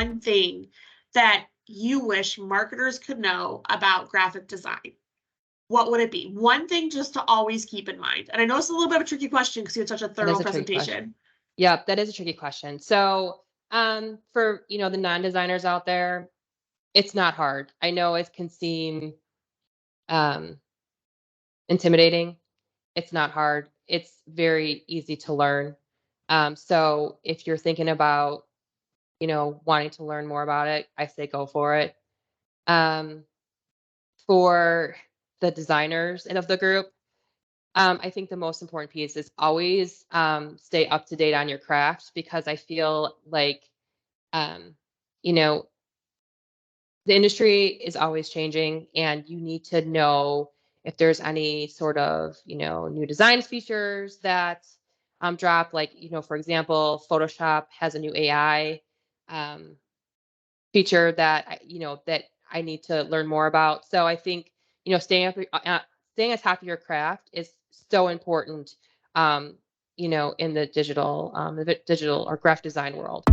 one thing that you wish marketers could know about graphic design, what would it be? One thing just to always keep in mind. And I know it's a little bit of a tricky question because you had such a That thorough is a tricky question. presentation. Yep, that is a tricky question. So, for the non-designers out there, it's not hard. I know it can seem um, intimidating. It's not hard. It's very easy to learn. So if you're thinking about, wanting to learn more about it, I say go for it. Um, for the designers and of the group, I think the most important piece is always stay up to date on your craft because I feel like, um, you know, the industry is always changing and you need to know if there's any sort of, new design features that drop. Like, for example, Photoshop has a new AI um, feature that, that I need to learn more about. So I think, staying on top of your craft is so important, in the digital or graphic design world.